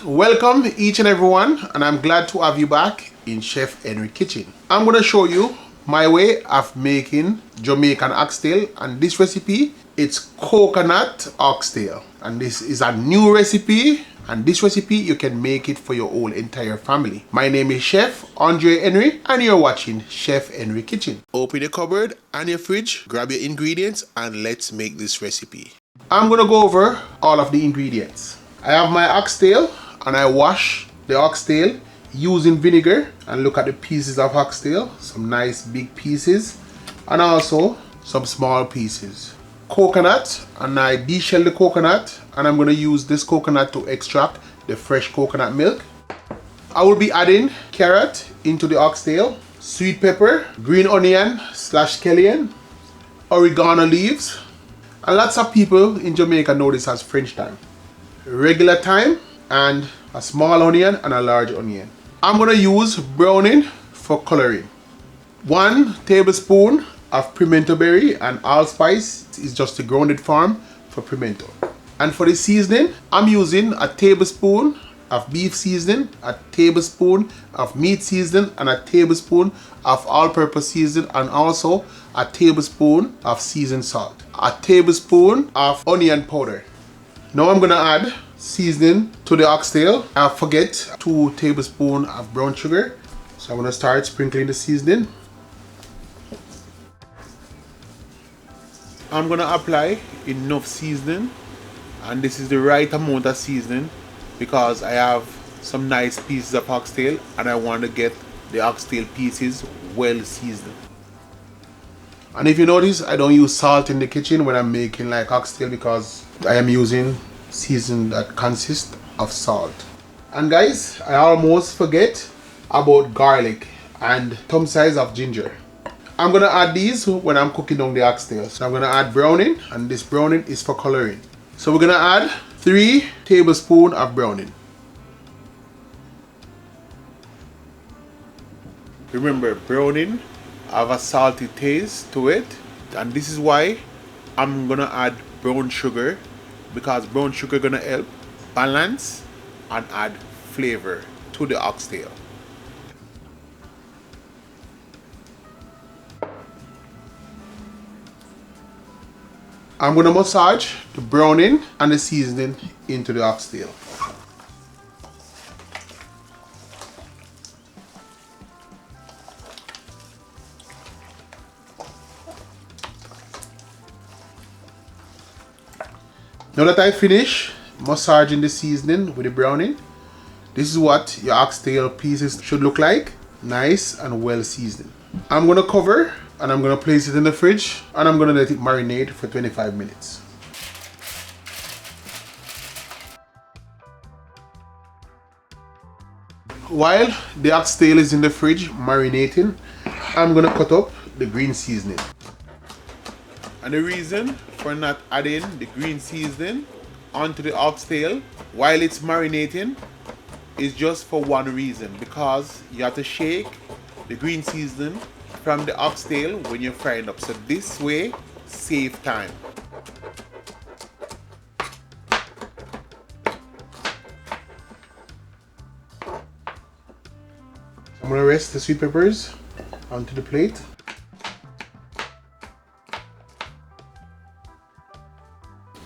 Welcome each and everyone, and I'm glad to have you back in Chef Henry kitchen. I'm going to show you my way of making Jamaican oxtail, and this recipe, it's coconut oxtail, and this is a new recipe, and this recipe you can make it for your whole entire family. My name is Chef Andre Henry, and you're watching Chef Henry kitchen. Open your cupboard and your fridge, grab your ingredients, and let's make this recipe. I'm going to go over all of the ingredients. I have my oxtail, and I wash the oxtail using vinegar, and look at the pieces of oxtail, some nice big pieces and also some small pieces. Coconut, and I deshell the coconut, and I'm going to use this coconut to extract the fresh coconut milk. I will be adding carrot into the oxtail, sweet pepper, green onion / scallion, oregano leaves, and lots of people in Jamaica know this as French thyme, regular thyme, and a small onion and a large onion. I'm going to use browning for coloring. 1 tablespoon of pimento berry, and allspice is just the grounded form for pimento. And for the seasoning, I'm using a tablespoon of beef seasoning, a tablespoon of meat seasoning, and a tablespoon of all-purpose seasoning, and also a tablespoon of seasoned salt, a tablespoon of onion powder. Now I'm going to add seasoning to the oxtail. I forget 2 tablespoons of brown sugar, so I'm going to start sprinkling the seasoning. I'm going to apply enough seasoning, and this is the right amount of seasoning because I have some nice pieces of oxtail and I want to get the oxtail pieces well seasoned. And if you notice, I don't use salt in the kitchen when I'm making like oxtail because I am using season that consists of salt. And guys, I almost forget about garlic and thumb size of ginger. I'm gonna add these when I'm cooking on the oxtail. So I'm gonna add browning, and this browning is for coloring. So we're gonna add 3 tablespoons of browning. Remember, browning have a salty taste to it, and this is why I'm gonna add brown sugar, because brown sugar gonna help balance and add flavor to the oxtail. I'm gonna massage the browning and the seasoning into the oxtail. Now that I finish massaging the seasoning with the browning, this is what your oxtail pieces should look like, nice and well seasoned. I'm going to cover, and I'm going to place it in the fridge, and I'm going to let it marinate for 25 minutes. While the oxtail is in the fridge marinating, I'm going to cut up the green seasoning. And the reason for not adding the green seasoning onto the oxtail while it's marinating is just for one reason, because you have to shake the green seasoning from the oxtail when you're frying up. So this way, save time. I'm gonna rest the sweet peppers onto the plate.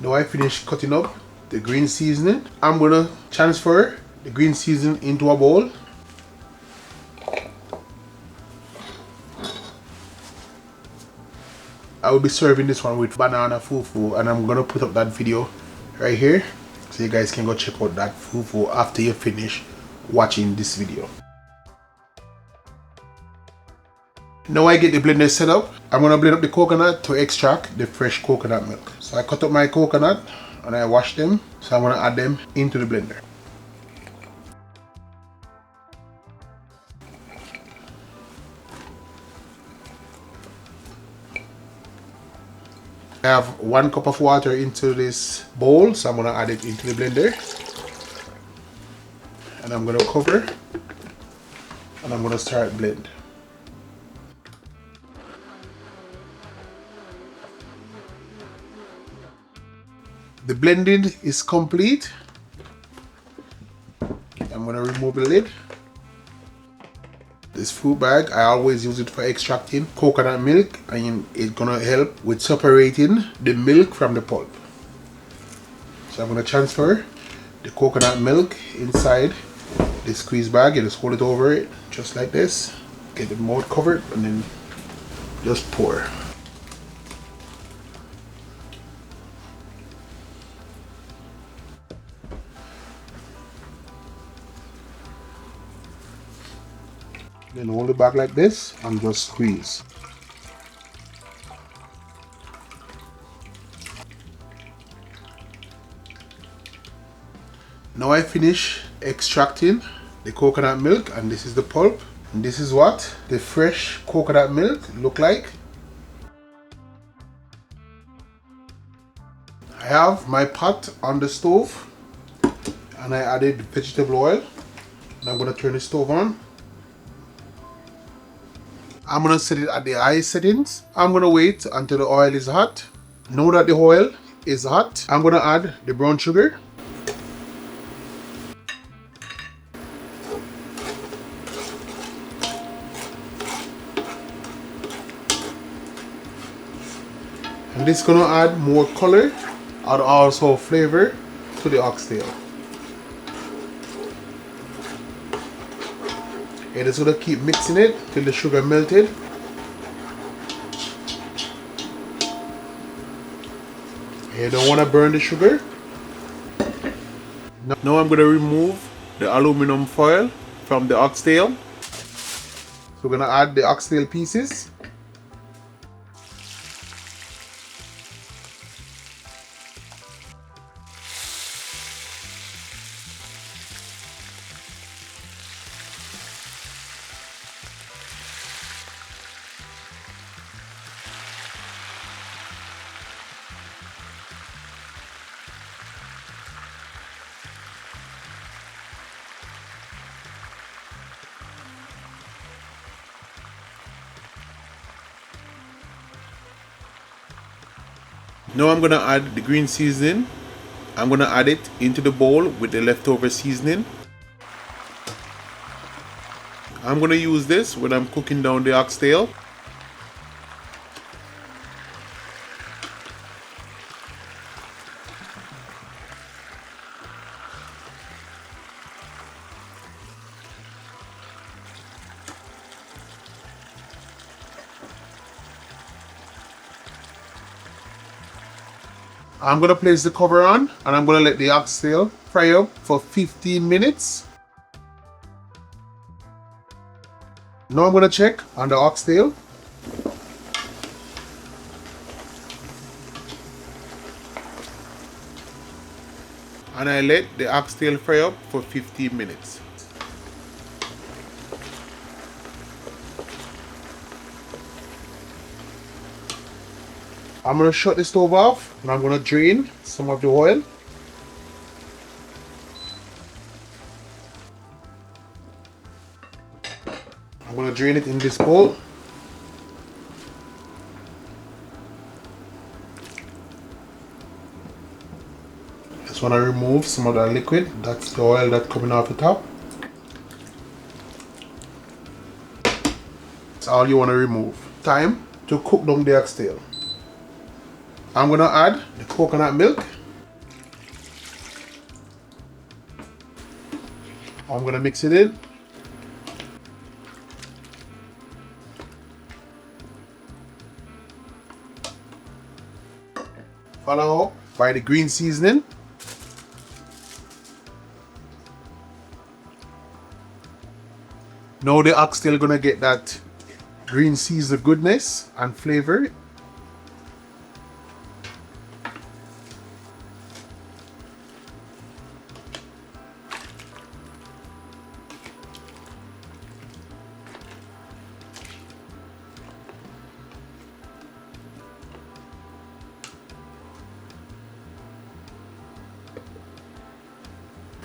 Now I finished cutting up the green seasoning. I'm gonna transfer the green seasoning into a bowl. I will be serving this one with banana fufu, and I'm gonna put up that video right here so you guys can go check out that fufu after you finish watching this video. Now I get the blender set up. I'm gonna blend up the coconut to extract the fresh coconut milk. So I cut up my coconut and I wash them. So I'm gonna add them into the blender. I have 1 cup of water into this bowl, so I'm gonna add it into the blender. And I'm gonna cover, and I'm gonna start blend. The blending is complete. I'm gonna remove the lid. This fruit bag, I always use it for extracting coconut milk, and it's gonna help with separating the milk from the pulp. So I'm gonna transfer the coconut milk inside the squeeze bag. You just hold it over it, just like this. Get the mouth covered and then just pour. Then hold it back like this and just squeeze. Now I finish extracting the coconut milk, and this is the pulp. And this is what the fresh coconut milk look like. I have my pot on the stove and I added vegetable oil. And I'm gonna turn the stove on. I'm gonna set it at the high settings. I'm gonna wait until the oil is hot. Now that the oil is hot, I'm gonna add the brown sugar. And this is gonna add more color and also flavor to the oxtail. And it's gonna keep mixing it till the sugar melted. You don't want to burn the sugar. Now I'm gonna remove the aluminum foil from the oxtail. So we're gonna add the oxtail pieces. Now I'm gonna add the green seasoning. I'm gonna add it into the bowl with the leftover seasoning. I'm gonna use this when I'm cooking down the oxtail. I'm gonna place the cover on and I'm gonna let the oxtail fry up for 15 minutes. Now I'm gonna check on the oxtail. And I let the oxtail fry up for 15 minutes. I'm gonna shut the stove off and I'm gonna drain some of the oil. I'm gonna drain it in this bowl. Just wanna remove some of that liquid. That's the oil that's coming off the top. That's all you wanna remove. Time to cook down the oxtail. I'm gonna add the coconut milk. I'm gonna mix it in. Follow up by the green seasoning. Now the oxtail gonna get that green season goodness and flavor.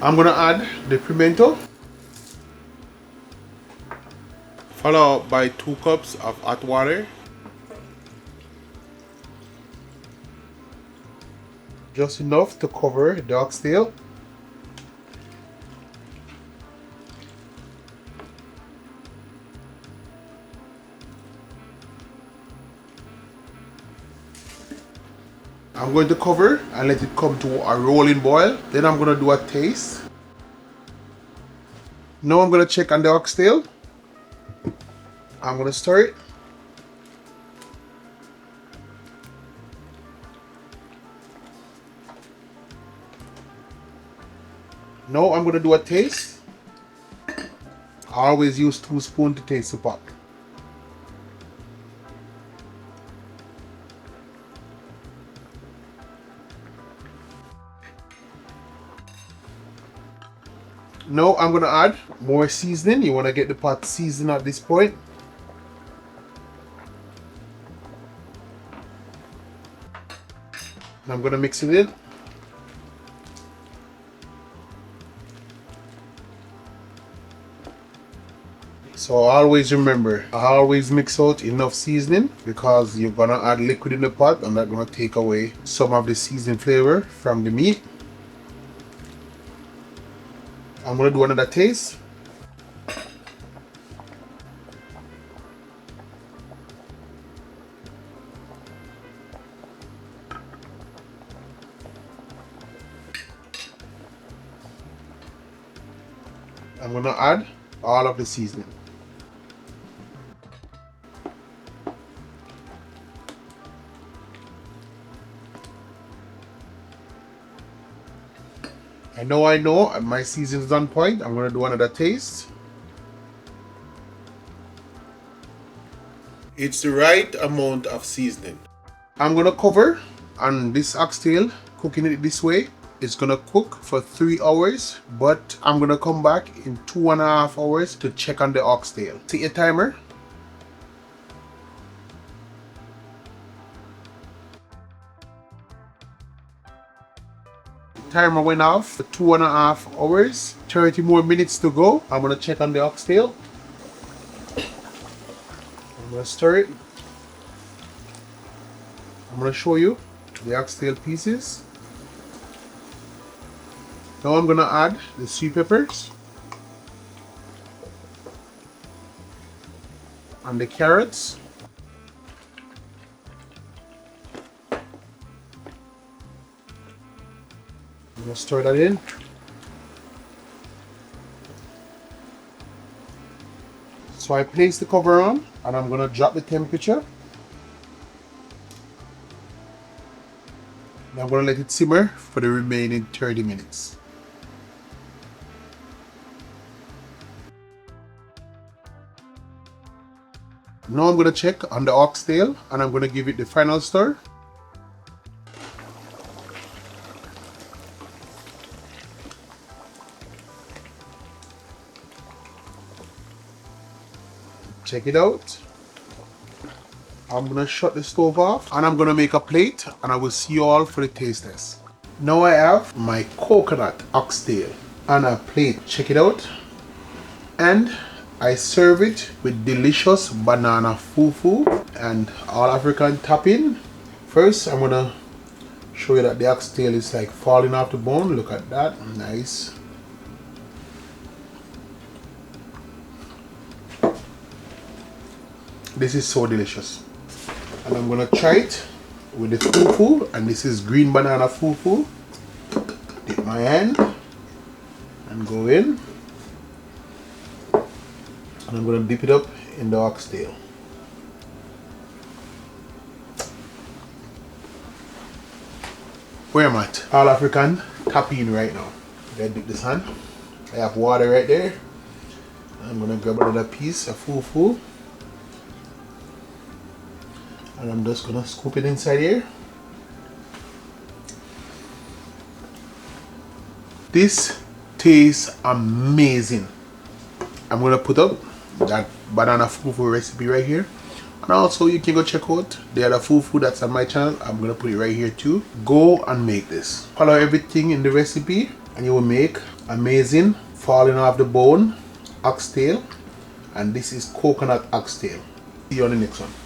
I'm gonna add the pimento, followed up by 2 cups of hot water. Just enough to cover the oxtail. I'm going to cover and let it come to a rolling boil. Then I'm going to do a taste. Now I'm going to check on the oxtail. I'm going to stir it. Now I'm going to do a taste. I always use 2 spoons to taste the pot. Now I'm going to add more seasoning. You want to get the pot seasoned at this point. I'm going to mix it in. So always remember, I always mix out enough seasoning because you're going to add liquid in the pot and that's going to take away some of the seasoning flavor from the meat. I'm going to do another taste. I'm going to add all of the seasoning. I know my seasoning is on point. I'm going to do another taste. It's the right amount of seasoning. I'm going to cover on this oxtail, cooking it this way. It's going to cook for 3 hours, but I'm going to come back in 2.5 hours to check on the oxtail. Set your timer. Timer went off for 2.5 hours. 30 more minutes to go. I'm going to check on the oxtail. I'm going to stir it. I'm going to show you the oxtail pieces. Now I'm going to add the sweet peppers and the carrots. I'm going to stir that in. So I place the cover on and I'm going to drop the temperature. And I'm going to let it simmer for the remaining 30 minutes. Now I'm going to check on the oxtail and I'm going to give it the final stir. Check it out. I'm going to shut the stove off and I'm going to make a plate and I will see you all for the taste test. Now I have my coconut oxtail on a plate. Check it out. And I serve it with delicious banana fufu and all African topping. First, I'm going to show you that the oxtail is like falling off the bone. Look at that. Nice. This is so delicious. And I'm gonna try it with the fufu, and this is green banana fufu. Dip my hand and go in. And I'm gonna dip it up in the oxtail. Where am I at? All African tapping right now. I'm gonna dip this hand. I have water right there. I'm gonna grab another piece of fufu. And I'm just gonna scoop it inside here. This tastes amazing. I'm gonna put up that banana fufu recipe right here. And also you can go check out the other fufu that's on my channel. I'm gonna put it right here too. Go and make this. Follow everything in the recipe and you will make amazing falling off the bone oxtail. And this is coconut oxtail. See you on the next one.